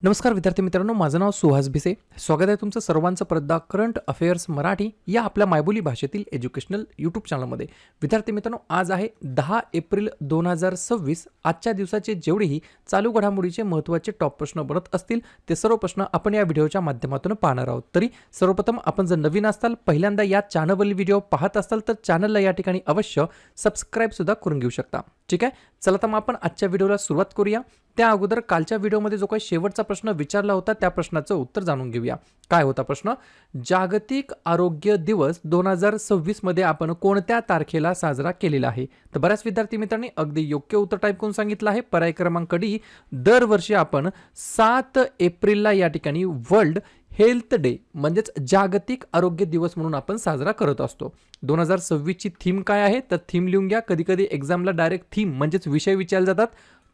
नमस्कार विद्यार्थी मित्रांनो, माझं नाव सुहास भिसे. स्वागत आहे तुमचं सर्वांचं प्रदा करंट अफेअर्स मराठी या आपल्या मायबोली भाषेतील एज्युकेशनल यूट्यूब चॅनलमध्ये. विद्यार्थी मित्रांनो, आज आहे 10 एप्रिल 2026. आजच्या दिवसाचे जेवढेही चालू घडामोडीचे महत्त्वाचे टॉप प्रश्न बनत असतील ते सर्व प्रश्न आपण या व्हिडिओच्या माध्यमातून पाहणार आहोत. तरी सर्वप्रथम आपण जर नवीन असाल, पहिल्यांदा या चॅनलवरील व्हिडिओ पाहत असाल तर चॅनलला या ठिकाणी अवश्य सबस्क्राईब सुद्धा करून घेऊ शकता. ठीक आहे, चला तर मग आपण आजच्या व्हिडिओला सुरुवात करूया. त्या अगोदर कालच्या व्हिडिओमध्ये जो काही शेवटचा प्रश्न विचारला होता त्या प्रश्नाचं उत्तर जाणून घेऊया. काय होता प्रश्न? जागतिक आरोग्य दिवस 2026 मध्ये आपण कोणत्या तारखेला साजरा केलेला आहे? तर बऱ्याच विद्यार्थी मित्रांनी अगदी योग्य उत्तर टाईप करून सांगितलं आहे. पर्याय क्रमांक डी, दरवर्षी आपण 7 एप्रिलला या ठिकाणी वर्ल्ड हेल्थ डे म्हणजेच जागतिक आरोग्य दिवस म्हणून आपण साजरा करत असतो. 2026 ची थीम काय आहे? तर थीम लिहून घ्या. कधी कधी एक्झामला डायरेक्ट थीम म्हणजेच विषय विचारले जातात.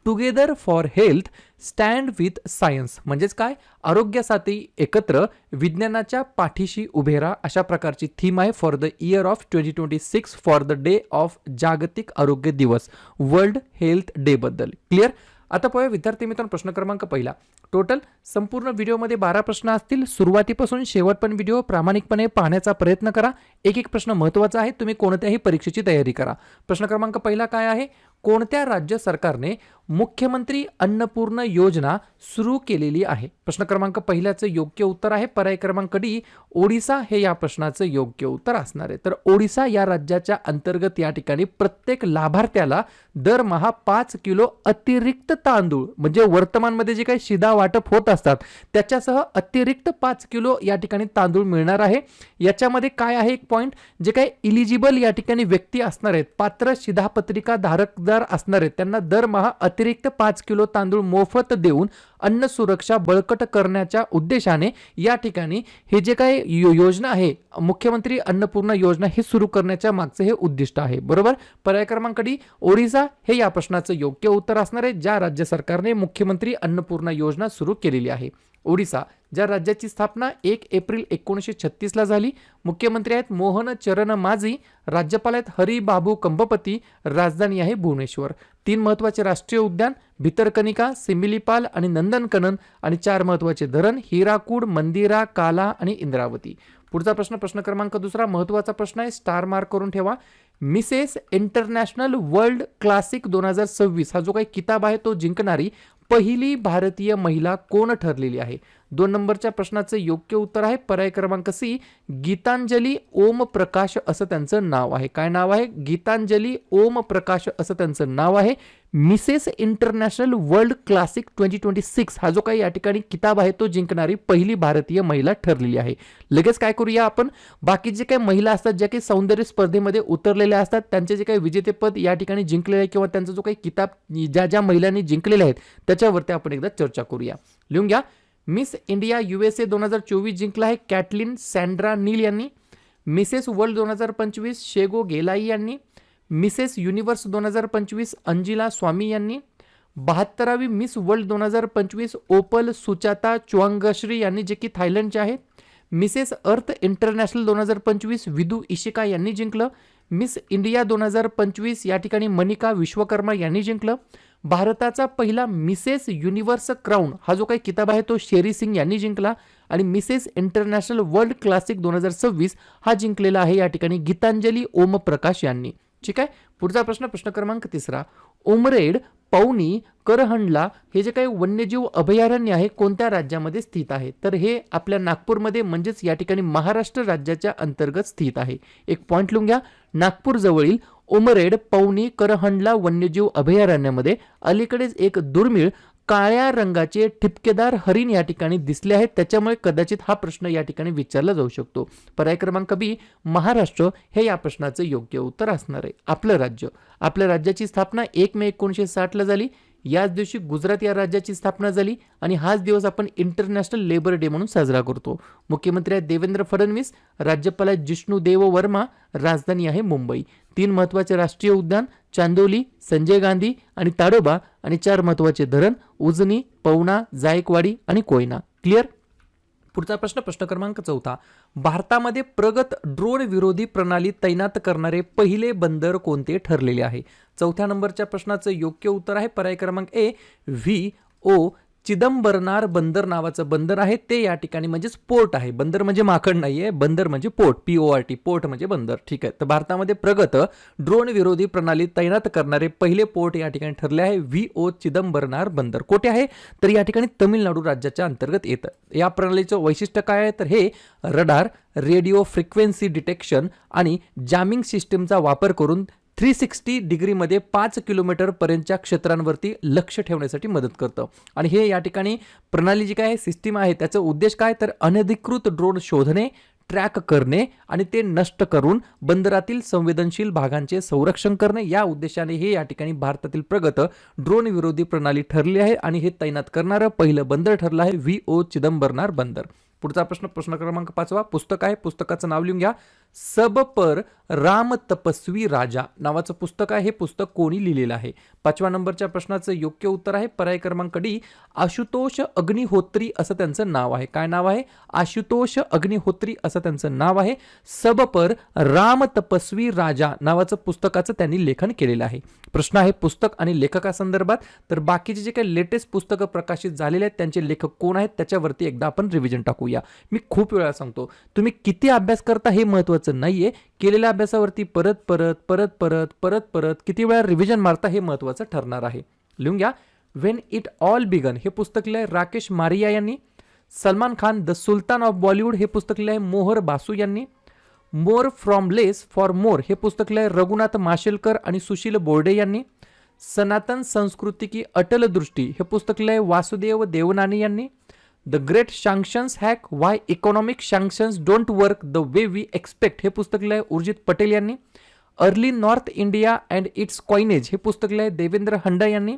Together for health stand with science म्हणजेच काय? आरोग्यासाठी एकत्र, विज्ञानाच्या पाठीशी उभे राहा, अशा प्रकारची थीम आहे for the year of 2026 for the day of जागतिक आरोग्य दिवस, वर्ल्ड हेल्थ डे बद्दल. क्लिअर? आता पाहूया विद्यार्थी मित्रांनो, प्रश्न क्रमांक पहिला. टोटल संपूर्ण व्हिडिओमध्ये 12 प्रश्न असतील. सुरुवातीपासून शेवटपर्यंत व्हिडिओ प्रामाणिकपणे पाहण्याचा प्रयत्न करा. एक एक प्रश्न महत्त्वाचा आहे. तुम्ही कोणत्याही परीक्षेची तयारी करा. प्रश्न क्रमांक पहिला काय आहे? कोणत्या राज्य सरकारने मुख्यमंत्री अन्नपूर्ण योजना सुरू केलेली आहे? प्रश्न क्रमांक पहिल्याचं योग्य उत्तर आहे पर्याय क्रमांक डी, ओडिसा हे या प्रश्नाचं योग्य उत्तर असणार आहे. तर ओडिसा या राज्याच्या अंतर्गत या ठिकाणी प्रत्येक लाभार्थ्याला दरमहा 5 किलो अतिरिक्त तांदूळ म्हणजे वर्तमानमध्ये जे काही शिधा वाटप होत असतात त्याच्यासह अतिरिक्त 5 किलो या ठिकाणी तांदूळ मिळणार आहे. याच्यामध्ये काय आहे एक पॉइंट, जे काही इलिजिबल या ठिकाणी व्यक्ती असणार आहेत, पात्र शिधापत्रिका धारकदार असणार आहेत, त्यांना दरमहा अतिरिक्त 5 किलो तांदूळ मोफत देऊन अन्न सुरक्षा बळकट करण्याच्या उद्देशाने या ठिकाणी हे जे काही योजना आहे, मुख्यमंत्री अन्नपूर्ण योजना, हे सुरू करण्याच्या मागचे हे उद्दिष्ट आहे. बरोबर? पर्याय क्रमांक डी, ओडिसा हे या प्रश्नाचं योग्य उत्तर असणार आहे. ज्या राज्य सरकारने मुख्यमंत्री अन्नपूर्णा योजना सुरू केलेली आहे ओडिसा, ज्या राज्याची स्थापना 1 एप्रिल 1936 ला झाली. मुख्यमंत्री आहेत मोहन चरण माझी, राज्यपाल आहेत हरिबाबू कंबपती, राजधानी आहे भुवनेश्वर. 3 महत्त्वाचे राष्ट्रीय उद्यान भितरकनिका, सिमिलीपाल आणि नंदनकनन, आणि 4 महत्त्वाचे धरण हिराकूड, मंदिरा, काला आणि इंद्रावती. पुढचा प्रश्न, प्रश्न क्रमांक दुसरा, महत्त्वाचा प्रश्न आहे, स्टार मार्क करून ठेवा. मिसेस इंटरनॅशनल वर्ल्ड क्लासिक 2026 हा जो काही किताब आहे तो जिंकणारी पहिली भारतीय महिला कोण ठरलेली आहे? 2 नंबरच्या प्रश्नाचं योग्य उत्तर आहे पर्याय क्रमांक सी, गीतांजली ओम प्रकाश असं त्यांचं नाव आहे. काय नाव आहे? गीतांजली ओम प्रकाश असं त्यांचं नाव आहे. मिसेस इंटरनॅशनल वर्ल्ड क्लासिक 2026 हा जो काही या ठिकाणी किताब आहे तो जिंकणारी पहिली भारतीय महिला ठरलेली आहे. लगेच काय करूया आपण, बाकी जे काही महिला असतात ज्या काही सौंदर्य स्पर्धेमध्ये उतरलेल्या असतात त्यांचे जे काही विजेतेपद या ठिकाणी जिंकलेले आहे किंवा त्यांचा जो काही किताब ज्या ज्या महिलांनी जिंकलेले आहेत त्याच्यावरती आपण एकदा चर्चा करूया. लिहून घ्या. मिस इंडिया USA 2024 जिंकला आहे कॅटलिन सँड्रा नील यांनी. मिसेस वर्ल्ड 2025 शेगो गेलाई यांनी. मिसेस युनिव्हर्स 2025 अंजिला स्वामी यांनी. 72वी मिस वर्ल्ड 2025 ओपल सुचाता चुआंगश्री यांनी, जे की थायलंडचे आहेत. मिसेस अर्थ इंटरनॅशनल 2025 विदू इशिका यांनी जिंकलं. मिस इंडिया 2025 या ठिकाणी मनिका विश्वकर्मा यांनी जिंकलं. भारताचा पहिला मिसेस युनिव्हर्स क्राऊन हा जो काही किताब आहे तो शेरी सिंग यांनी जिंकला. आणि मिसेस इंटरनॅशनल वर्ल्ड क्लासिक 2026 हा जिंकलेला आहे या ठिकाणी गीतांजली ओम प्रकाश यांनी. ठीक आहे. पुढचा प्रश्न, प्रश्न क्रमांक तिसरा, उमरेड, पौनी, करहंडला हे जे काही वन्यजीव अभयारण्य आहे कोणत्या राज्यामध्ये स्थित आहे? तर हे आपल्या नागपूरमध्ये म्हणजेच या ठिकाणी महाराष्ट्र राज्याच्या अंतर्गत स्थित आहे. एक पॉइंट लिहून घ्या. नागपूर जवळील उमरेड, पौनी, करहंडला वन्यजीव अभयारण्यामध्ये अलीकडेच एक दुर्मिळ काळ्या रंगाचे ठिपकेदार हरिण या ठिकाणी दिसले आहेत. त्याच्यामुळे कदाचित हा प्रश्न या ठिकाणी विचारला जाऊ शकतो. पर्याय क्रमांक बी, महाराष्ट्र हे या प्रश्नाचं योग्य उत्तर असणार आहे. आपलं राज्य, आपल्या राज्याची स्थापना 1 मे 1960 ला झाली. याच दिवशी गुजरात या राज्याची स्थापना झाली आणि हाच दिवस आपण इंटरनॅशनल लेबर डे म्हणून साजरा करतो. मुख्यमंत्री आहेत देवेंद्र फडणवीस, राज्यपाल आहेत जिष्णू देव वर्मा, राजधानी आहे मुंबई. 3 महत्त्वाचे राष्ट्रीय उद्यान चांदोली, संजय गांधी आणि ताडोबा, आणि 4 महत्त्वाचे धरण उजनी, पवना, जायकवाडी आणि कोयना. क्लिअर? पुढचा प्रश्न, प्रश्न क्रमांक चौथा, भारतामध्ये प्रगत ड्रोन विरोधी प्रणाली तैनात करणारे पहिले बंदर कोणते ठरलेले आहे? चौथ्या नंबरच्या प्रश्नाचं योग्य उत्तर आहे पर्याय क्रमांक ए, VO चिदंबरनार बंदर नावाचं बंदर आहे ते या ठिकाणी म्हणजेच पोर्ट आहे. बंदर म्हणजे माकड नाहीये, बंदर म्हणजे पोर्ट, PORT, पोर्ट म्हणजे बंदर. ठीक आहे. तर भारतामध्ये प्रगत ड्रोन विरोधी प्रणाली तैनात करणारे पहिले पोर्ट या ठिकाणी ठरले आहे VO चिदंबरनार बंदर. कोठे आहे तर या ठिकाणी तमिळनाडू राज्याच्या अंतर्गत येतं. या प्रणालीचं वैशिष्ट्य काय आहे तर हे रडार, रेडिओ फ्रिक्वेन्सी डिटेक्शन आणि जॅमिंग सिस्टीमचा वापर करून 360 डिग्रीमध्ये 5 किलोमीटर पर्यंतच्या क्षेत्रांवरती लक्ष ठेवण्यासाठी मदत करतं. आणि हे या ठिकाणी प्रणाली जी काय सिस्टीम आहे त्याचा उद्देश काय तर अनधिकृत ड्रोन शोधणे, ट्रॅक करणे आणि ते नष्ट करून बंदरातील संवेदनशील भागांचे संरक्षण करणे या उद्देशाने हे या ठिकाणी भारतातील प्रगत ड्रोन विरोधी प्रणाली ठरली आहे आणि हे तैनात करणारं पहिलं बंदर ठरलं आहे VO चिदंबरनार बंदर. पुढचा प्रश्न क्रमांक 5. पुस्तक आहे, पुस्तकाचं नाव लिहून घ्या. सब पर राम तपस्वी राजा नावाचं पुस्तक आहे. हे पुस्तक कोणी लिहिलेलं आहे? 5व्या नंबरच्या प्रश्नाचं योग्य उत्तर आहे पर्याय क्रमांक D, आशुतोष अग्निहोत्री असं त्यांचं नाव आहे. काय नाव आहे? आशुतोष अग्निहोत्री असं त्यांचं नाव आहे. सब पर राम तपस्वी राजा नावाचं पुस्तकाचं त्यांनी लेखन केलेलं आहे. प्रश्न आहे पुस्तक आणि लेखकासंदर्भात. तर बाकीचे जे काही लेटेस्ट पुस्तकं प्रकाशित झालेले आहेत त्यांचे लेखक कोण आहेत त्याच्यावरती एकदा आपण रिव्हिजन टाकूया. मी खूप वेळा सांगतो, तुम्ही किती अभ्यास करता हे महत्त्वाचं नाहीये, केलेल्या अभ्यासावरती परत परत परत परत परत परत किती वेळा रिव्हिजन मारता हे महत्त्वाचं ठरणार आहे. लिहून घ्या. व्हेन इट ऑल बिगन हे पुस्तक लिहिलंय राकेश मारिया यांनी. Salman Khan the Sultan of Bollywood हे पुस्तक लिहिलंय मोहर बासू यांनी. More from less for more हे पुस्तक लिहिलंय रघुनाथ माशेलकर आणि सुशील बोर्डे यांनी. सनातन संस्कृती की अटल दृष्टी हे पुस्तक लिहिलंय वासुदेव देवनानी यांनी. The great sanctions hack why economic sanctions don't work the way we expect हे पुस्तक लिहिलंय उर्जित पटेल यांनी. Early north India and its coinage हे पुस्तक लिहिलंय देवेंद्र हंडा यांनी.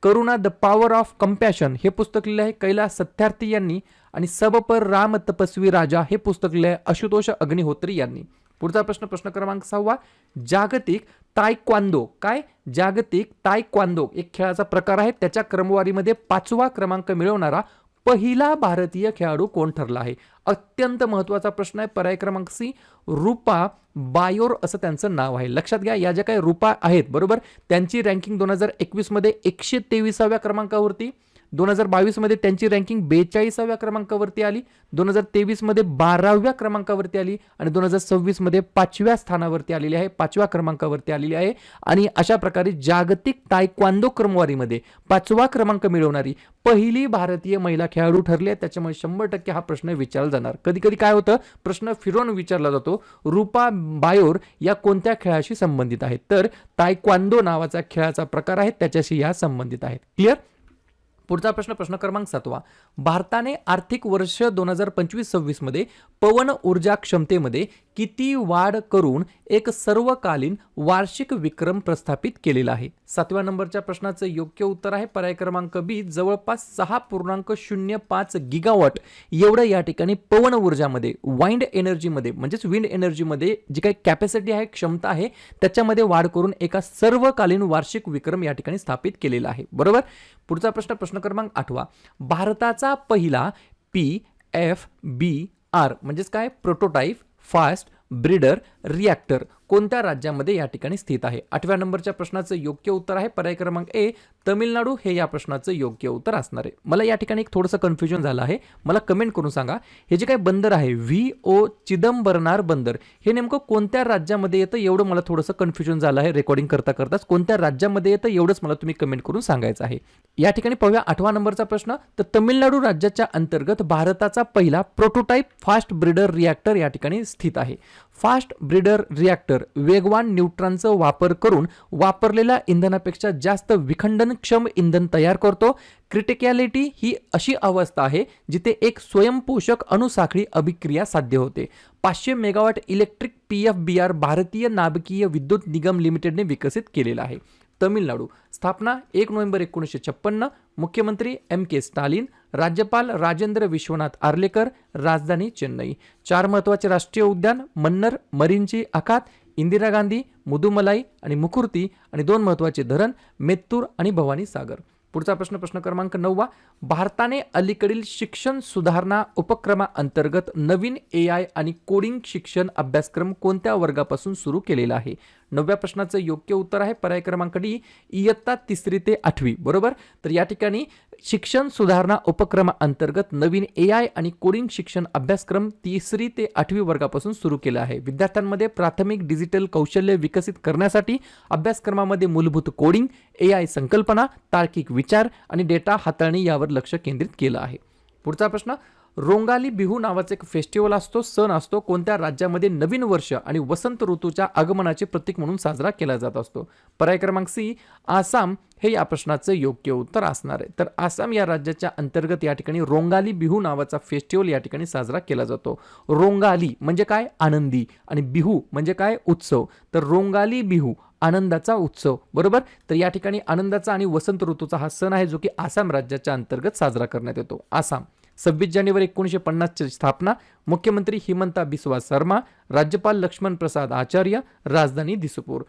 Karuna the power of compassion हे पुस्तक लिहिलं आहे कैलास सत्यार्थी यांनी. आणि सब पर राम तपस्वी राजा हे पुस्तक लिहिलं आहे आशुतोष अग्निहोत्री यांनी. पुढचा प्रश्न क्रमांक 6. जागतिक तायक्वांदो काय? जागतिक तायक्वांदो एक खेळाचा प्रकार आहे. त्याच्या क्रमवारीमध्ये 5वा क्रमांक मिळवणारा पहिला भारतीय खेळाडू कोण ठरला आहे? अत्यंत महत्त्वाचा प्रश्न आहे. पर्याय क्रमांक C, रूपा बायोर असं त्यांचं नाव आहे. लक्षात घ्या, या ज्या काही रूपा आहेत बरोबर त्यांची रँकिंग 2021 मध्ये 123व्या क्रमांकावरती, 2022 मध्ये त्यांची रँकिंग 42व्या क्रमांकावरती आली, 2023 मध्ये 12व्या क्रमांकावरती आली आणि 2026 मध्ये 5व्या स्थानावरती आलेली आहे, 5व्या क्रमांकावरती आलेली आहे. आणि अशा प्रकारे जागतिक तायक्वांदो क्रमवारीमध्ये 5वा क्रमांक मिळवणारी पहिली भारतीय महिला खेळाडू ठरली आहे. त्याच्यामुळे 100% हा प्रश्न विचारला जाणार. कधी कधी काय होतं प्रश्न फिरवून विचारला जातो, रूपा बायोर या कोणत्या खेळाशी संबंधित आहेत? तर तायक्वांदो नावाचा खेळाचा प्रकार आहे त्याच्याशी या संबंधित आहेत. क्लिअर? पुढचा प्रश्न क्रमांक 7. भारताने आर्थिक वर्ष 2025-26 मध्ये पवन ऊर्जा क्षमतेमध्ये किती वाढ करून एक सर्वकालीन वार्षिक विक्रम प्रस्थापित केलेला आहे? 7व्या नंबरच्या प्रश्नाचं योग्य उत्तर आहे पर्याय क्रमांक B, जवळपास 6.05 गिगावॉट एवढं या ठिकाणी पवन ऊर्जामध्ये वाइंड एनर्जीमध्ये म्हणजेच विंड एनर्जीमध्ये जी काही कॅपॅसिटी आहे क्षमता आहे त्याच्यामध्ये वाढ करून एका सर्वकालीन वार्षिक विक्रम या ठिकाणी स्थापित केलेला आहे. बरोबर. पुढचा प्रश्न क्रमांक 8. भारताचा पहिला PFBR म्हणजेच काय प्रोटोटाइप फास्ट ब्रीडर रिॲक्टर कोणत्या राज्यामध्ये या ठिकाणी स्थित आहे? 8व्या नंबरच्या प्रश्नाचं योग्य उत्तर आहे पर्याय क्रमांक A, तमिळनाडू हे या प्रश्नाचं योग्य उत्तर असणार आहे. मला या ठिकाणी एक थोडंसं कन्फ्युजन झालं आहे, मला कमेंट करून सांगा हे जे काही बंदर आहे VO चिदंबरनार बंदर हे नेमकं कोणत्या राज्यामध्ये येतं? एवढं मला थोडंसं कन्फ्युजन झालं आहे रेकॉर्डिंग करताच. कोणत्या राज्यामध्ये येतं एवढंच मला तुम्ही कमेंट करून सांगायचं आहे. या ठिकाणी पाहूया 8वा नंबरचा प्रश्न. तर तमिळनाडू राज्याच्या अंतर्गत भारताचा पहिला प्रोटोटाइप फास्ट ब्रीडर रिॲक्टर या ठिकाणी स्थित आहे. फास्ट ब्रीडर रिॲक्टर वेगवान न्यूट्रॉनचा वापर करून वापरलेल्या इंधनापेक्षा जास्त विखंडनक्षम इंधन तयार करतो. क्रिटिकॅलिटी ही अशी अवस्था आहे जिथे एक स्वयंपोषक अणुसाखळी अभिक्रिया साध्य होते. 500 मेगावॉट इलेक्ट्रिक PFBR भारतीय नाभिकीय विद्युत निगम लिमिटेडने विकसित केलेला आहे. तमिळनाडू. स्थापना 1 नोव्हेंबर 1956. मुख्यमंत्री MK स्टालिन. राज्यपाल राजेंद्र विश्वनाथ आर्लेकर. राजधानी चेन्नई. 4 महत्त्वाचे राष्ट्रीय उद्यान मन्नर, मरींची आखात, इंदिरा गांधी, मुदुमलाई आणि मुकुर्ती आणि 2 महत्त्वाचे धरण मेत्तूर आणि भवानी सागर. पुढचा प्रश्न क्रमांक 9. भारताने अलीकडील शिक्षण सुधारणा उपक्रमाअंतर्गत नवीन AI आणि कोडिंग शिक्षण अभ्यासक्रम कोणत्या वर्गापासून सुरू केलेला आहे? 9व्या प्रश्नाचं योग्य उत्तर आहे पर्याय क्रमांक डी, इयत्ता 3री ते 8वी. बरोबर. तर या ठिकाणी शिक्षण सुधारणा उपक्रमाअंतर्गत नवीन AI आणि कोडिंग शिक्षण अभ्यासक्रम 3री ते 8वी वर्गापासून सुरू केला आहे. विद्यार्थ्यांमध्ये प्राथमिक डिजिटल कौशल्य विकसित करण्यासाठी अभ्यासक्रमामध्ये मूलभूत कोडिंग, AI संकल्पना, तार्किक विचार आणि डेटा हाताळणी यावर लक्ष केंद्रित केलं आहे. पुढचा प्रश्न, रोंगाली बिहू नावाचा एक फेस्टिवल असतो, सण असतो, कोणत्या राज्यामध्ये नवीन वर्ष आणि वसंत ऋतूच्या आगमनाचे प्रतीक म्हणून साजरा केला जात असतो? पर्याय क्रमांक सी, आसाम हे या प्रश्नाचं योग्य उत्तर असणार आहे. तर आसाम या राज्याच्या अंतर्गत या ठिकाणी रोंगाली बिहू नावाचा फेस्टिवल या ठिकाणी साजरा केला जातो. रोंगाली म्हणजे काय? आनंदी. आणि बिहू म्हणजे काय? उत्सव. तर रोंगाली बिहू आनंदाचा उत्सव. बरोबर. तर या ठिकाणी आनंदाचा आणि वसंत ऋतूचा हा सण आहे जो की आसाम राज्याच्या अंतर्गत साजरा करण्यात येतो. आसाम. 26 जानेवारी 1950 ची स्थापना. मुख्यमंत्री हिमंता बिस्वा शर्मा, राज्यपाल लक्ष्मण प्रसाद आचार्य, राजधानी दिसपूर.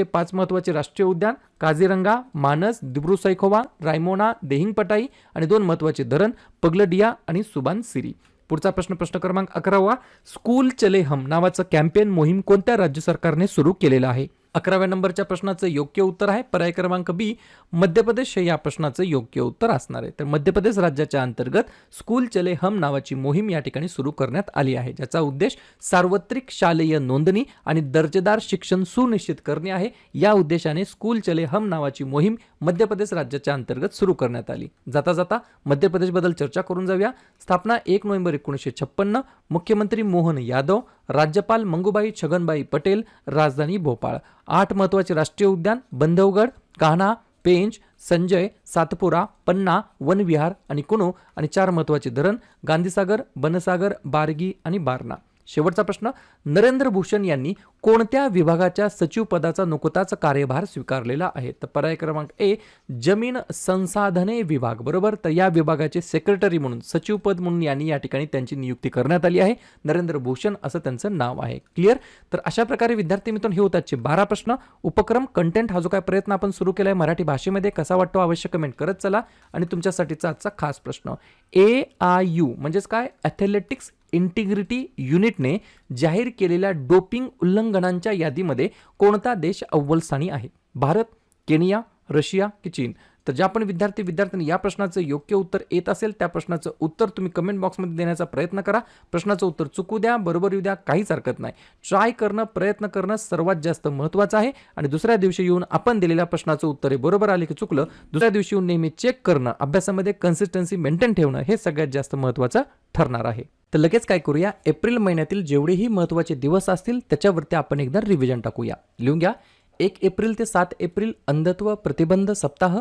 5 महत्वाचे राष्ट्रीय उद्यान, काझीरंगा, मानस, दिब्रू-सैखोवा, रायमोना, देहिंगपटाई आणि 2 महत्वाचे धरण, पगलडिया आणि सुबानसिरी. पुढचा प्रश्न क्रमांक 11वा, स्कूल चले हम नावाचं कॅम्पेन मोहीम कोणत्या राज्य सरकारने सुरू केलेलं आहे? 11व्या नंबरच्या प्रश्नाचं योग्य उत्तर आहे पर्याय क्रमांक बी, मध्य प्रदेश हे या प्रश्नाचं योग्य उत्तर असणार आहे. तर मध्य प्रदेश राज्याच्या अंतर्गत स्कूल चले हम नावाची मोहीम या ठिकाणी सुरू करण्यात आली आहे, ज्याचा उद्देश सार्वत्रिक शालेय नोंदणी आणि दर्जेदार शिक्षण सुनिश्चित करणे आहे. या उद्देशाने स्कूल चले हम नावाची मोहीम मध्य प्रदेश राज्याच्या अंतर्गत सुरू करण्यात आली. जाता जाता मध्य प्रदेशबद्दल चर्चा करून जाऊया. स्थापना 1 नोव्हेंबर 1956. मुख्यमंत्री मोहन यादव, राज्यपाल मंगूबाई छगनबाई पटेल, राजधानी भोपाळ. 8 महत्वाचे राष्ट्रीय उद्यान, बंधवगड, कान्हा, पेंच, संजय, सातपुरा, पन्ना, वनविहार आणि कुनो आणि 4 महत्वाचे धरण, गांधीसागर, बनसागर, बारगी आणि बारणा. शेवटचा प्रश्न, नरेंद्र भूषण यांनी कोणत्या विभागाच्या सचिव पदाचा नुकताच कार्यभार स्वीकारलेला आहे? तर पर्याय क्रमांक ए, जमीन संसाधने विभाग. बरोबर. तर या विभागाचे सेक्रेटरी म्हणून, सचिव पद म्हणून यांनी या ठिकाणी त्यांची नियुक्ती करण्यात आली आहे. नरेंद्र भूषण असं त्यांचं नाव आहे. क्लिअर. तर अशा प्रकारे विद्यार्थी मित्रांनो हे होतात 12 प्रश्न. उपक्रम कंटेंट हा जो काय प्रयत्न आपण सुरू केलाय मराठी भाषेमध्ये, कसा वाटतो अवश्य कमेंट करत चला. आणि तुमच्यासाठीचा आजचा खास प्रश्न, AIU म्हणजेच काय? ॲथलेटिक्स इंटिग्रिटी युनिटने जाहीर केलेल्या डोपिंग उल्लंघनांच्या यादीमध्ये कोणता देश अव्वल स्थानी आहे? भारत, केनिया, रशिया की चीन? तर ज्या पण विद्यार्थ्यांनी या प्रश्नाचं योग्य उत्तर येत असेल त्या प्रश्नाचं उत्तर तुम्ही कमेंट बॉक्समध्ये देण्याचा प्रयत्न करा. प्रश्नाचं उत्तर चुकू द्या, बरोबर येऊ द्या, काहीच हरकत नाही. ट्राय करणं, प्रयत्न करणं सर्वात जास्त महत्त्वाचं आहे. आणि दुसऱ्या दिवशी येऊन आपण दिलेल्या प्रश्नाचं उत्तर हे बरोबर आले की चुकलं, दुसऱ्या दिवशी येऊन नेहमी चेक करणं, अभ्यासामध्ये कन्सिस्टन्सी मेंटेन ठेवणं हे सगळ्यात जास्त महत्त्वाचं ठरणार आहे. तर लगेच काय करूया, एप्रिल महिन्यातील जेवढेही महत्त्वाचे दिवस असतील त्याच्यावरती आपण एकदा रिव्हिजन टाकूया. लिहून घ्या. 1 एप्रिल ते 7 एप्रिल अंधत्व प्रतिबंध सप्ताह.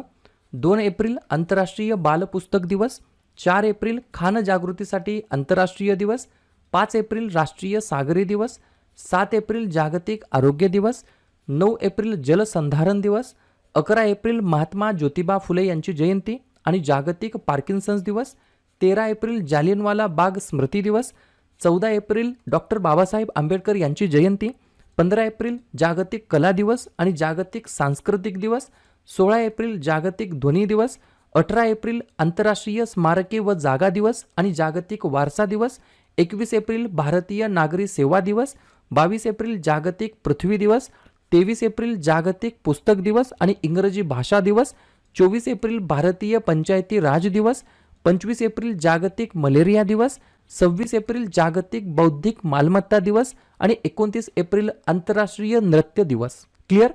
2 एप्रिल आंतरराष्ट्रीय बालपुस्तक दिवस. 4 एप्रिल खान जागृतीसाठी आंतरराष्ट्रीय दिवस. 5 एप्रिल राष्ट्रीय सागरी दिवस. 7 एप्रिल जागतिक आरोग्य दिवस. 9 एप्रिल जलसंधारण दिवस. 11 एप्रिल महात्मा ज्योतिबा फुले यांची जयंती आणि जागतिक पार्किन्सन्स दिवस. 13 एप्रिल जालियनवाला बाग स्मृती दिवस. 14 एप्रिल डॉक्टर बाबासाहेब आंबेडकर यांची जयंती. 15 एप्रिल जागतिक कला दिवस आणि जागतिक सांस्कृतिक दिवस. 16 एप्रिल जागतिक ध्वनी दिवस. 18 एप्रिल आंतरराष्ट्रीय स्मारके व जागा दिवस आणि जागतिक वारसा दिवस. 21 एप्रिल भारतीय नागरी सेवा दिवस. 22 एप्रिल जागतिक पृथ्वी दिवस. 23 एप्रिल जागतिक पुस्तक दिवस आणि इंग्रजी भाषा दिवस. 24 एप्रिल भारतीय पंचायती राज दिवस. 25 एप्रिल जागतिक मलेरिया दिवस. 26 एप्रिल जागतिक बौद्धिक मालमत्ता दिवस आणि 29 एप्रिल आंतरराष्ट्रीय नृत्य दिवस. क्लिअर.